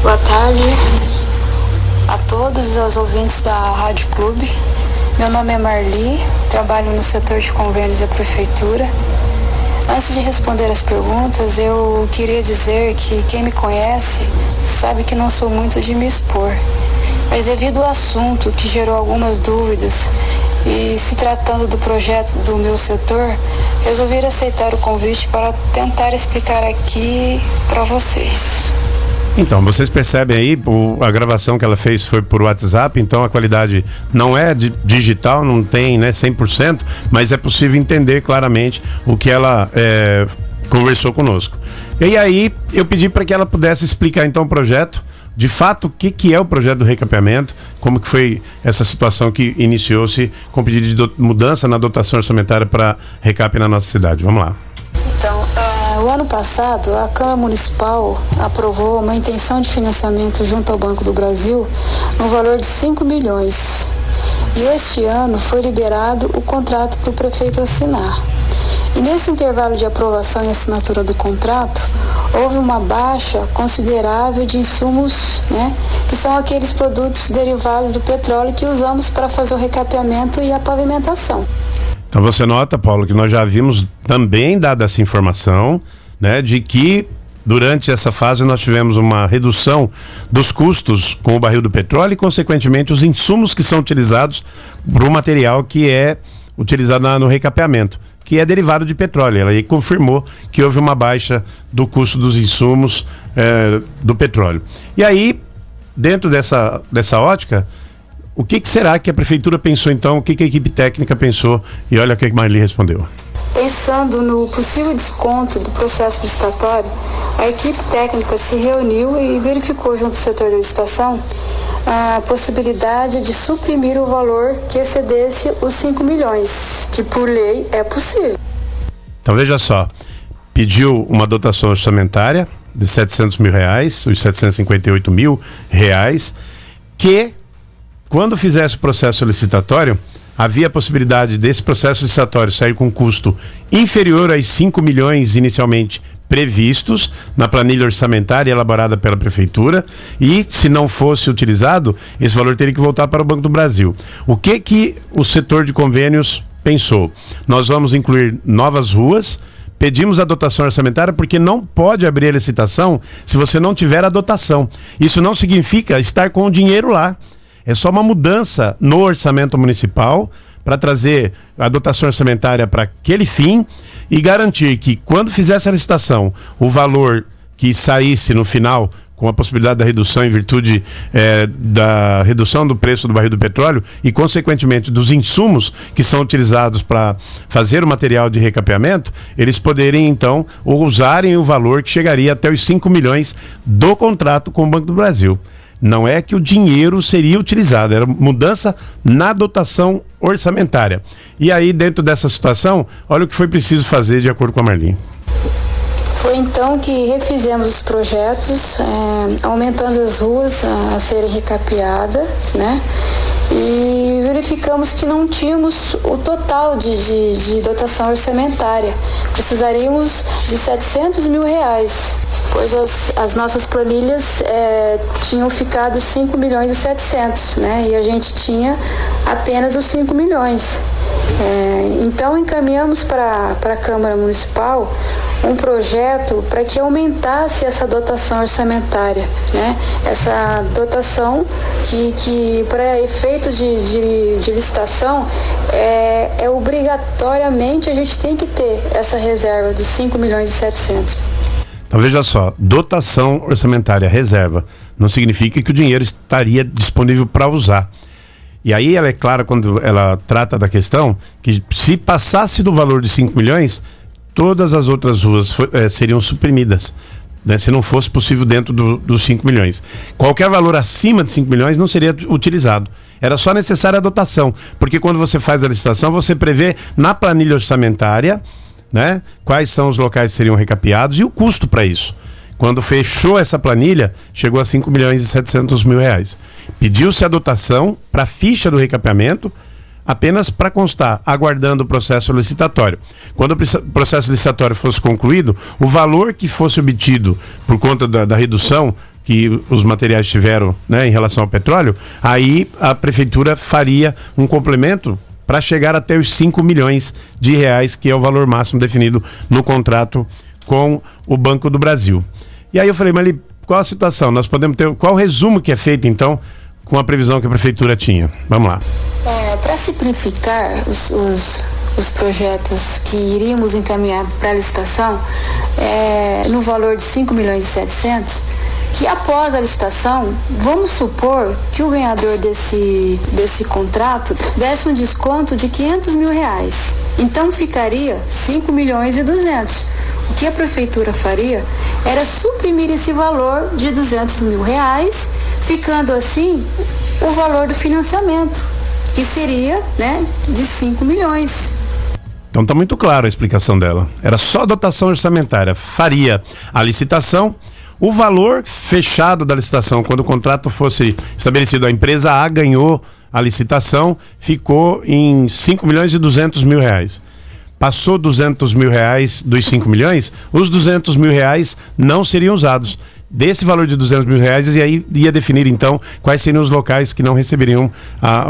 Boa tarde a todos os ouvintes da Rádio Clube. Meu nome é Marli, trabalho no setor de convênios da Prefeitura. Antes de responder as perguntas, eu queria dizer que quem me conhece sabe que não sou muito de me expor. Mas devido ao assunto que gerou algumas dúvidas e se tratando do projeto do meu setor, resolvi aceitar o convite para tentar explicar aqui para vocês. Então, vocês percebem aí, a gravação que ela fez foi por WhatsApp, então a qualidade não é digital, não tem 100%, mas é possível entender claramente o que ela conversou conosco. E aí, eu pedi para que ela pudesse explicar então o projeto, de fato, o que é o projeto do recapeamento, como que foi essa situação que iniciou-se com pedido de mudança na dotação orçamentária para recap na nossa cidade. Vamos lá. Então, o ano passado, a Câmara Municipal aprovou uma intenção de financiamento junto ao Banco do Brasil no valor de 5 milhões. E este ano foi liberado o contrato para o prefeito assinar. E nesse intervalo de aprovação e assinatura do contrato, houve uma baixa considerável de insumos, que são aqueles produtos derivados do petróleo que usamos para fazer o recapeamento e a pavimentação. Então você nota, Paulo, que nós já havíamos também dado essa informação, de que durante essa fase nós tivemos uma redução dos custos com o barril do petróleo e, consequentemente, os insumos que são utilizados para o material que é utilizado no recapeamento, que é derivado de petróleo. Ela aí confirmou que houve uma baixa do custo dos insumos do petróleo. E aí, dentro dessa ótica, o que será que a Prefeitura pensou então? O que a equipe técnica pensou? E olha o que a Marli respondeu. Pensando no possível desconto do processo licitatório, a equipe técnica se reuniu e verificou junto ao setor da licitação a possibilidade de suprimir o valor que excedesse os 5 milhões, que por lei é possível. Então veja só, pediu uma dotação orçamentária de R$700 mil, os R$758 mil, que quando fizesse o processo licitatório, havia a possibilidade desse processo licitatório sair com custo inferior aos 5 milhões inicialmente previstos na planilha orçamentária elaborada pela Prefeitura, e se não fosse utilizado, esse valor teria que voltar para o Banco do Brasil. O que o setor de convênios pensou? Nós vamos incluir novas ruas, pedimos a dotação orçamentária porque não pode abrir a licitação se você não tiver a dotação. Isso não significa estar com o dinheiro lá. É só uma mudança no orçamento municipal para trazer a dotação orçamentária para aquele fim e garantir que, quando fizesse a licitação, o valor que saísse no final, com a possibilidade da redução em virtude da redução do preço do barril do petróleo e, consequentemente, dos insumos que são utilizados para fazer o material de recapeamento, eles poderem, então, usarem o valor que chegaria até os 5 milhões do contrato com o Banco do Brasil. Não é que o dinheiro seria utilizado, era mudança na dotação orçamentária. E aí, dentro dessa situação, olha o que foi preciso fazer de acordo com a Marli. Foi então que refizemos os projetos, aumentando as ruas a serem recapeadas, e verificamos que não tínhamos o total de dotação orçamentária. Precisaríamos de R$700 mil, pois as nossas planilhas tinham ficado 5 milhões e 700, e a gente tinha apenas os 5 milhões. Então encaminhamos para a Câmara Municipal um projeto para que aumentasse essa dotação orçamentária, essa dotação que para efeito de licitação obrigatoriamente a gente tem que ter essa reserva dos 5 milhões e 700. Então veja só, dotação orçamentária, reserva, não significa que o dinheiro estaria disponível para usar. E aí ela é clara quando ela trata da questão que, se passasse do valor de 5 milhões, todas as outras ruas seriam suprimidas, se não fosse possível dentro dos 5 milhões. Qualquer valor acima de 5 milhões não seria utilizado. Era só necessária a dotação, porque quando você faz a licitação, você prevê na planilha orçamentária, quais são os locais que seriam recapeados e o custo para isso. Quando fechou essa planilha, chegou a 5 milhões e 700 mil. Pediu-se a dotação para a ficha do recapeamento, apenas para constar, aguardando o processo licitatório. Quando o processo licitatório fosse concluído, o valor que fosse obtido por conta da redução que os materiais tiveram, né, em relação ao petróleo, aí a prefeitura faria um complemento para chegar até os 5 milhões de reais, que é o valor máximo definido no contrato com o Banco do Brasil. E aí eu falei, mas qual a situação? Nós podemos ter, qual o resumo que é feito então com a previsão que a prefeitura tinha? Vamos lá. Para simplificar os projetos que iríamos encaminhar para a licitação, no valor de 5 milhões e 700, que após a licitação, vamos supor que o ganhador desse contrato desse um desconto de 500 mil reais. Então ficaria 5 milhões e 200. O que a prefeitura faria era suprimir esse valor de 200 mil reais, ficando assim o valor do financiamento, que seria, né, de 5 milhões. Então está muito claro a explicação dela. Era só dotação orçamentária. Faria a licitação, o valor fechado da licitação, quando o contrato fosse estabelecido, a empresa A ganhou a licitação, ficou em 5 milhões e 200 mil reais. Passou 200 mil reais dos 5 milhões, os 200 mil reais não seriam usados. Desse valor de 200 mil reais, e aí ia definir então quais seriam os locais que não receberiam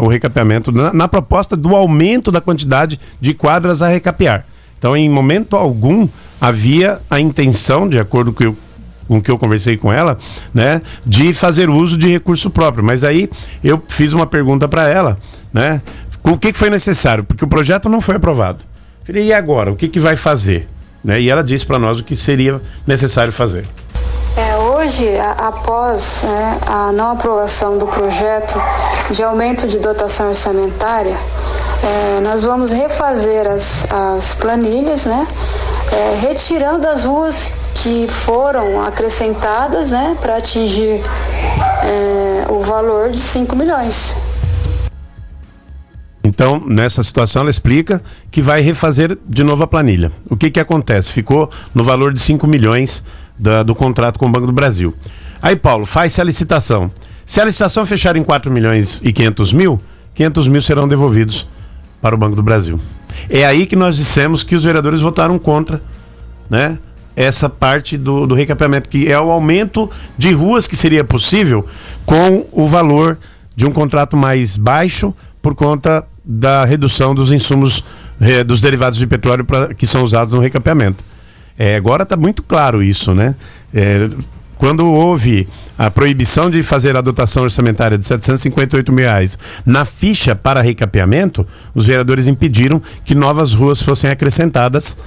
o recapeamento na proposta do aumento da quantidade de quadras a recapear. Então, em momento algum, havia a intenção, de acordo com o que eu conversei com ela, né, de fazer uso de recurso próprio. Mas aí eu fiz uma pergunta para ela, né, o que foi necessário, porque o projeto não foi aprovado. Falei, e agora? O que vai fazer? Né, e ela disse para nós o que seria necessário fazer. Hoje, após a não aprovação do projeto de aumento de dotação orçamentária, nós vamos refazer as planilhas, né, retirando as ruas que foram acrescentadas, né, para atingir o valor de 5 milhões. Então, nessa situação, ela explica que vai refazer de novo a planilha. O que acontece? Ficou no valor de 5 milhões do contrato com o Banco do Brasil. Aí, Paulo, faz-se a licitação. Se a licitação fechar em 4 milhões e 500 mil serão devolvidos para o Banco do Brasil. É aí que nós dissemos que os vereadores votaram contra, né, essa parte do recapeamento, que é o aumento de ruas que seria possível com o valor de um contrato mais baixo por conta da redução dos insumos dos derivados de petróleo que são usados no recapeamento. Agora está muito claro isso, né? Quando houve a proibição de fazer a dotação orçamentária de 758 mil reais na ficha para recapeamento, os vereadores impediram que novas ruas fossem acrescentadas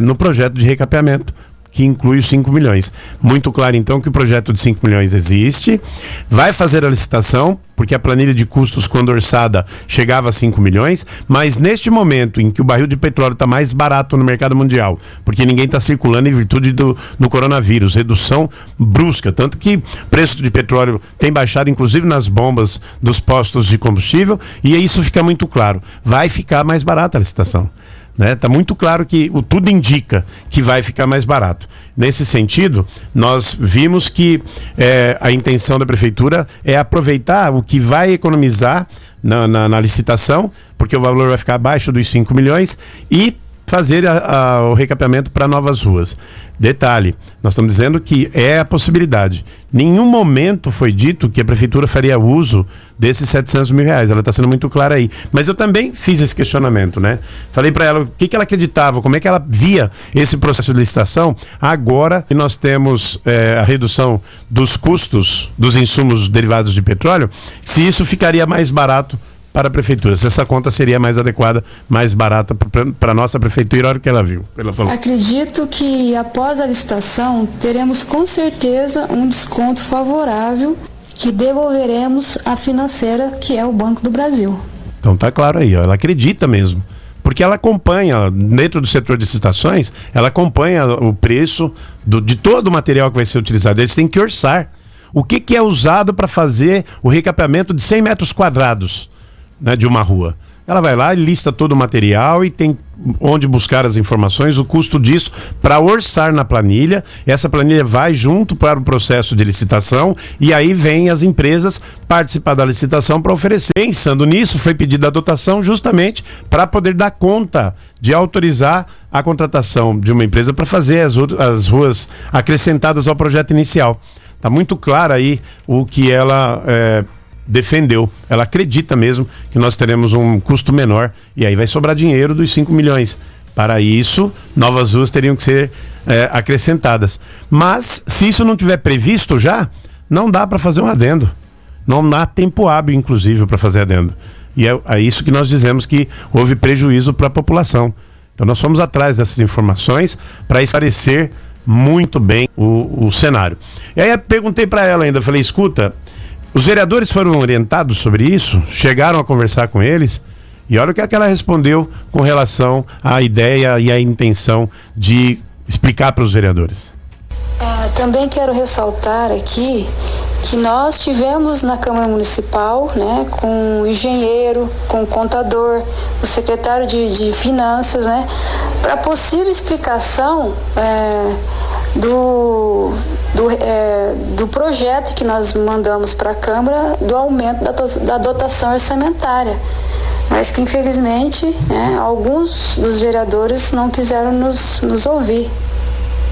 no projeto de recapeamento, que inclui os 5 milhões. Muito claro, então, que o projeto de 5 milhões existe, vai fazer a licitação, porque a planilha de custos, quando orçada, chegava a 5 milhões, mas neste momento em que o barril de petróleo está mais barato no mercado mundial, porque ninguém está circulando em virtude do coronavírus, redução brusca, tanto que o preço de petróleo tem baixado, inclusive nas bombas dos postos de combustível, e isso fica muito claro, vai ficar mais barata a licitação. Tá muito claro que tudo indica que vai ficar mais barato. Nesse sentido, nós vimos que a intenção da prefeitura é aproveitar o que vai economizar na licitação, porque o valor vai ficar abaixo dos 5 milhões, e fazer o recapeamento para novas ruas. Detalhe, nós estamos dizendo que é a possibilidade. Nenhum momento foi dito que a prefeitura faria uso desses 700 mil reais. Ela está sendo muito clara aí. Mas eu também fiz esse questionamento, né? Falei para ela o que ela acreditava, como é que ela via esse processo de licitação, agora que nós temos a redução dos custos dos insumos derivados de petróleo, se isso ficaria mais barato para a prefeitura, se essa conta seria mais adequada, mais barata para a nossa prefeitura, a hora que ela viu. Ela falou. Acredito que após a licitação teremos com certeza um desconto favorável que devolveremos à financeira, que é o Banco do Brasil. Então tá claro aí, ó, ela acredita mesmo. Porque ela acompanha, dentro do setor de licitações, ela acompanha o preço de todo o material que vai ser utilizado. Eles têm que orçar. O que é usado para fazer o recapeamento de 100 metros quadrados? Né, de uma rua. Ela vai lá e lista todo o material e tem onde buscar as informações, o custo disso para orçar na planilha. Essa planilha vai junto para o processo de licitação e aí vem as empresas participar da licitação para oferecer. Pensando nisso, foi pedida a dotação justamente para poder dar conta de autorizar a contratação de uma empresa para fazer as ruas acrescentadas ao projeto inicial. Tá muito claro aí o que ela defendeu. Ela acredita mesmo que nós teremos um custo menor e aí vai sobrar dinheiro dos 5 milhões. Para isso, novas ruas teriam que ser acrescentadas. Mas, se isso não tiver previsto já, não dá para fazer um adendo. Não dá tempo hábil, inclusive, para fazer adendo. E é isso que nós dizemos que houve prejuízo para a população. Então, nós fomos atrás dessas informações para esclarecer muito bem o cenário. E aí eu perguntei para ela ainda, falei, escuta, os vereadores foram orientados sobre isso? Chegaram a conversar com eles? E olha o que ela respondeu com relação à ideia e à intenção de explicar para os vereadores. Também quero ressaltar aqui que nós tivemos na Câmara Municipal, né, com o engenheiro, com o contador, o secretário de Finanças, né, para possível explicação do projeto que nós mandamos para a Câmara do aumento da dotação orçamentária. Mas que, infelizmente, alguns dos vereadores não quiseram nos ouvir.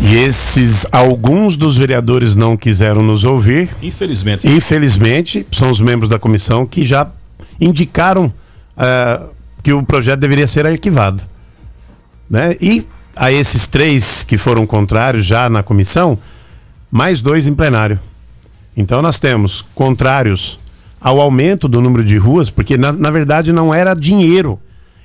E esses alguns dos vereadores não quiseram nos ouvir. Infelizmente, são os membros da comissão que já indicaram que o projeto deveria ser arquivado. Né? E a esses 3 que foram contrários já na comissão, mais 2 em plenário. Então nós temos contrários ao aumento do número de ruas, porque na verdade não era dinheiro.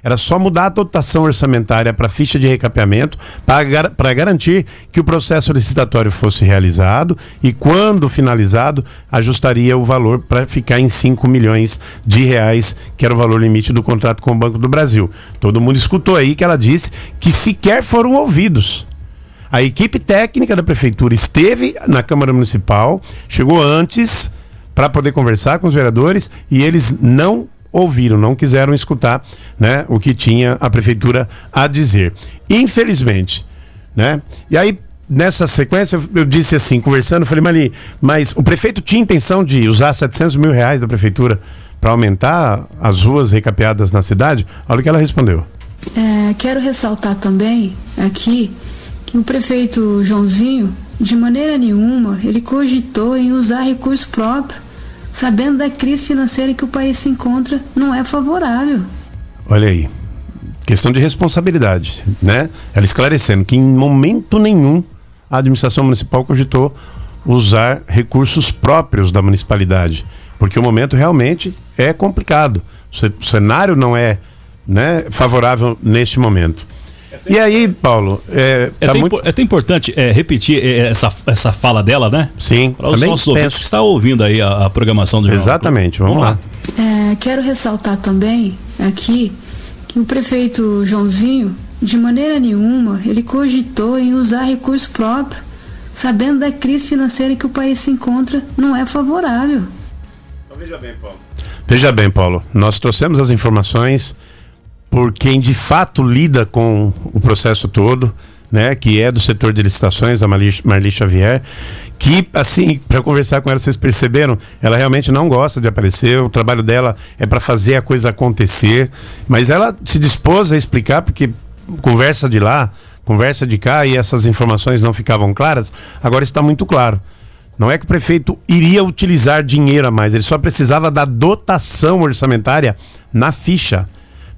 Era só mudar a dotação orçamentária para a ficha de recapeamento para garantir que o processo licitatório fosse realizado e, quando finalizado, ajustaria o valor para ficar em 5 milhões de reais, que era o valor limite do contrato com o Banco do Brasil. Todo mundo escutou aí que ela disse que sequer foram ouvidos. A equipe técnica da prefeitura esteve na Câmara Municipal, chegou antes para poder conversar com os vereadores e eles não ouviram, não quiseram escutar, né, o que tinha a prefeitura a dizer. Infelizmente, né? E aí, nessa sequência, eu disse assim, conversando, falei, Marli, mas o prefeito tinha intenção de usar 700 mil reais da prefeitura para aumentar as ruas recapeadas na cidade? Olha o que ela respondeu. Quero ressaltar também aqui que o prefeito Joãozinho, de maneira nenhuma, ele cogitou em usar recurso próprio, sabendo da crise financeira que o país se encontra, não é favorável. Olha aí, questão de responsabilidade, né? Ela esclarecendo que em momento nenhum a administração municipal cogitou usar recursos próprios da municipalidade, porque o momento realmente é complicado. O cenário não é, né, favorável neste momento. E aí, Paulo, é até importante repetir essa fala dela, né? Sim. Para os nossos ouvintes que estão ouvindo aí a programação do jornal. Exatamente, vamos lá. Quero ressaltar também aqui que o prefeito Joãozinho, de maneira nenhuma, ele cogitou em usar recurso próprio, sabendo da crise financeira que o país se encontra, não é favorável. Então veja bem, Paulo. Veja bem, Paulo, nós trouxemos as informações por quem de fato lida com o processo todo, né, que é do setor de licitações, a Marli Xavier, que, assim, para conversar com ela, vocês perceberam, ela realmente não gosta de aparecer, o trabalho dela é para fazer a coisa acontecer, mas ela se dispôs a explicar, porque conversa de lá, conversa de cá, e essas informações não ficavam claras, agora está muito claro. Não é que o prefeito iria utilizar dinheiro a mais, ele só precisava da dotação orçamentária na ficha.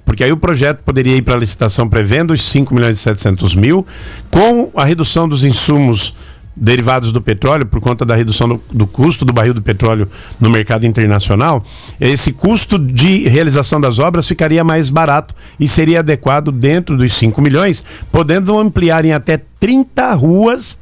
Porque aí o projeto poderia ir para a licitação prevendo os 5 milhões e 700 mil, com a redução dos insumos derivados do petróleo, por conta da redução do custo do barril do petróleo no mercado internacional, esse custo de realização das obras ficaria mais barato e seria adequado dentro dos 5 milhões, podendo ampliar em até 30 ruas,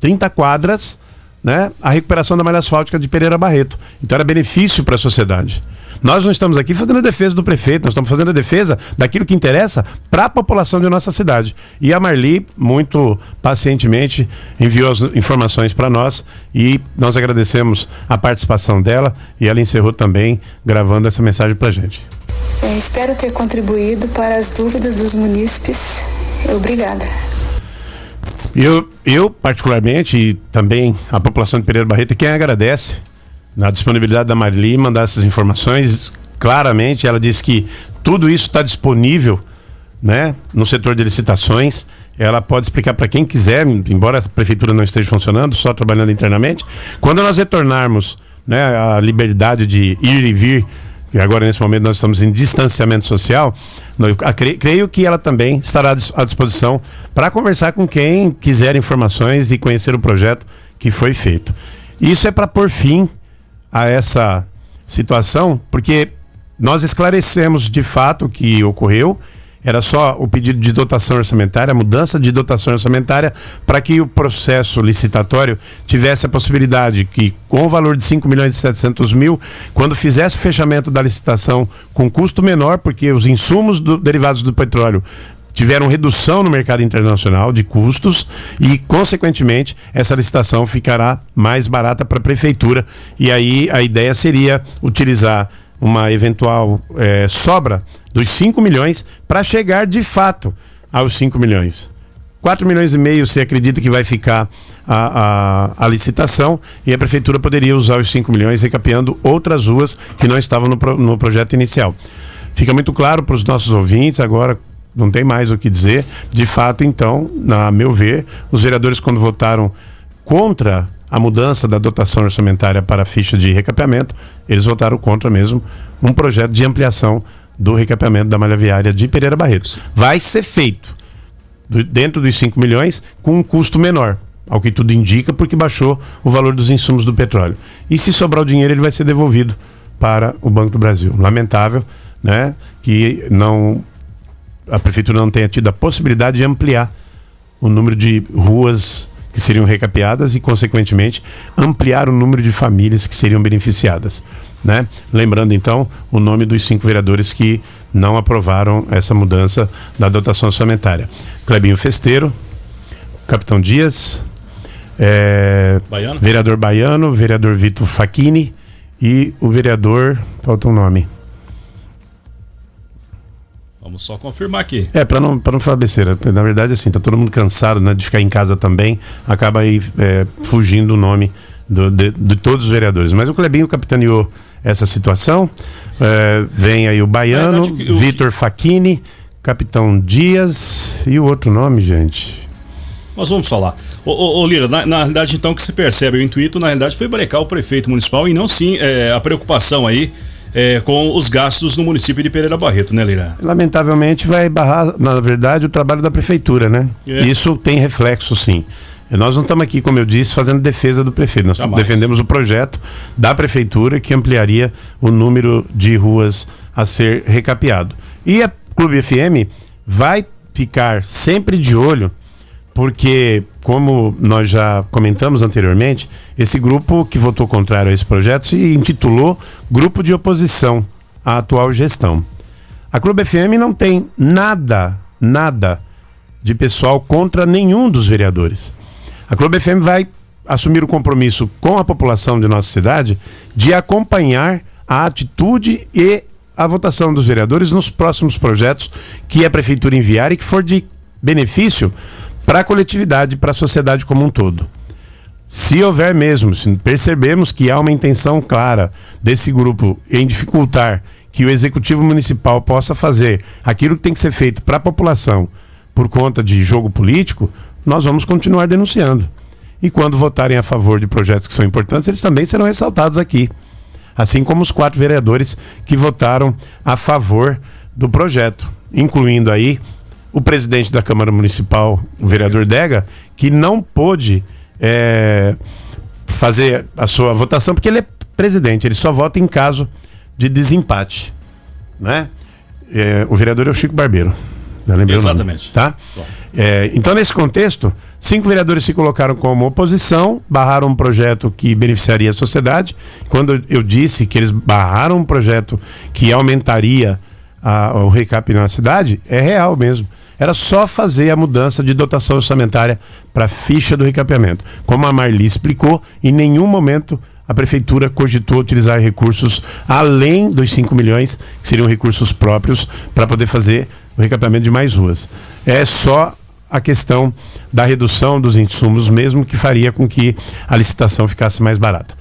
30 quadras, né, a recuperação da malha asfáltica de Pereira Barreto. Então era benefício para a sociedade. Nós não estamos aqui fazendo a defesa do prefeito, nós estamos fazendo a defesa daquilo que interessa para a população de nossa cidade. E a Marli, muito pacientemente, enviou as informações para nós e nós agradecemos a participação dela e ela encerrou também gravando essa mensagem para a gente. Espero ter contribuído para as dúvidas dos munícipes. Obrigada. Eu particularmente, e também a população de Pereira Barreto, quem agradece na disponibilidade da Marli mandar essas informações. Claramente ela disse que tudo isso está disponível, né, no setor de licitações, ela pode explicar para quem quiser, embora a prefeitura não esteja funcionando, só trabalhando internamente. Quando nós retornarmos, né, a liberdade de ir e vir, e agora nesse momento nós estamos em distanciamento social, creio que ela também estará à disposição para conversar com quem quiser informações e conhecer o projeto que foi feito. Isso é para pôr fim a essa situação, porque nós esclarecemos de fato o que ocorreu. Era só o pedido de dotação orçamentária, a mudança de dotação orçamentária, para que o processo licitatório tivesse a possibilidade que, com o valor de 5.700.000, quando fizesse o fechamento da licitação com custo menor, porque os insumos derivados do petróleo tiveram redução no mercado internacional de custos e, consequentemente, essa licitação ficará mais barata para a prefeitura. E aí a ideia seria utilizar uma eventual sobra dos 5 milhões para chegar de fato aos 5 milhões. 4 milhões e meio se acredita que vai ficar a licitação, e a prefeitura poderia usar os 5 milhões recapeando outras ruas que não estavam no projeto inicial. Fica muito claro para os nossos ouvintes, agora não tem mais o que dizer. De fato, então, a meu ver, os vereadores, quando votaram contra a mudança da dotação orçamentária para a ficha de recapeamento, eles votaram contra mesmo um projeto de ampliação do recapeamento da malha viária de Pereira Barreto. Vai ser feito dentro dos 5 milhões com um custo menor, ao que tudo indica, porque baixou o valor dos insumos do petróleo. E se sobrar o dinheiro, ele vai ser devolvido para o Banco do Brasil. Lamentável, né, que a prefeitura não tenha tido a possibilidade de ampliar o número de ruas que seriam recapeadas e, consequentemente, ampliar o número de famílias que seriam beneficiadas, né? Lembrando, então, o nome dos 5 vereadores que não aprovaram essa mudança da dotação orçamentária: Clebinho Festeiro, Capitão Dias, vereador Baiano, vereador Vitor Facchini e o vereador... falta um nome. Vamos só confirmar aqui. Para não falar besteira. Na verdade, assim, tá todo mundo cansado, né, de ficar em casa também. Acaba aí fugindo o nome de todos os vereadores. Mas o Clebinho capitaneou essa situação. Vem aí o Baiano, Vitor Facchini, Capitão Dias e o outro nome, gente. Nós vamos falar. Ô Lira, na realidade, então, que se percebe, o intuito, na realidade, foi brecar o prefeito municipal e não sim a preocupação aí com os gastos no município de Pereira Barreto, né, Lira? Lamentavelmente vai barrar, na verdade, o trabalho da prefeitura, né? Isso tem reflexo, sim. Nós não estamos aqui, como eu disse, fazendo defesa do prefeito. Nós defendemos o projeto da prefeitura que ampliaria o número de ruas a ser recapeado. E a Clube FM vai ficar sempre de olho, porque, como nós já comentamos anteriormente, esse grupo que votou contrário a esse projeto se intitulou Grupo de Oposição à atual gestão. A Clube FM não tem nada de pessoal contra nenhum dos vereadores. A Clube FM vai assumir o compromisso com a população de nossa cidade de acompanhar a atitude e a votação dos vereadores nos próximos projetos que a prefeitura enviar e que for de benefício para a coletividade, para a sociedade como um todo. Se houver mesmo, se percebemos que há uma intenção clara desse grupo em dificultar que o executivo municipal possa fazer aquilo que tem que ser feito para a população por conta de jogo político, nós vamos continuar denunciando. E quando votarem a favor de projetos que são importantes, eles também serão ressaltados aqui. Assim como os 4 vereadores que votaram a favor do projeto, incluindo aí o presidente da Câmara Municipal, o vereador Dega, que não pôde fazer a sua votação, porque ele é presidente, ele só vota em caso de desempate, né? O vereador é o Chico Barbeiro. Exatamente. Tá? Então, nesse contexto, 5 vereadores se colocaram como oposição, barraram um projeto que beneficiaria a sociedade. Quando eu disse que eles barraram um projeto que aumentaria o recap na cidade, é real mesmo. Era só fazer a mudança de dotação orçamentária para a ficha do recapeamento. Como a Marli explicou, em nenhum momento a prefeitura cogitou utilizar recursos além dos 5 milhões, que seriam recursos próprios, para poder fazer o recapeamento de mais ruas. É só a questão da redução dos insumos mesmo que faria com que a licitação ficasse mais barata.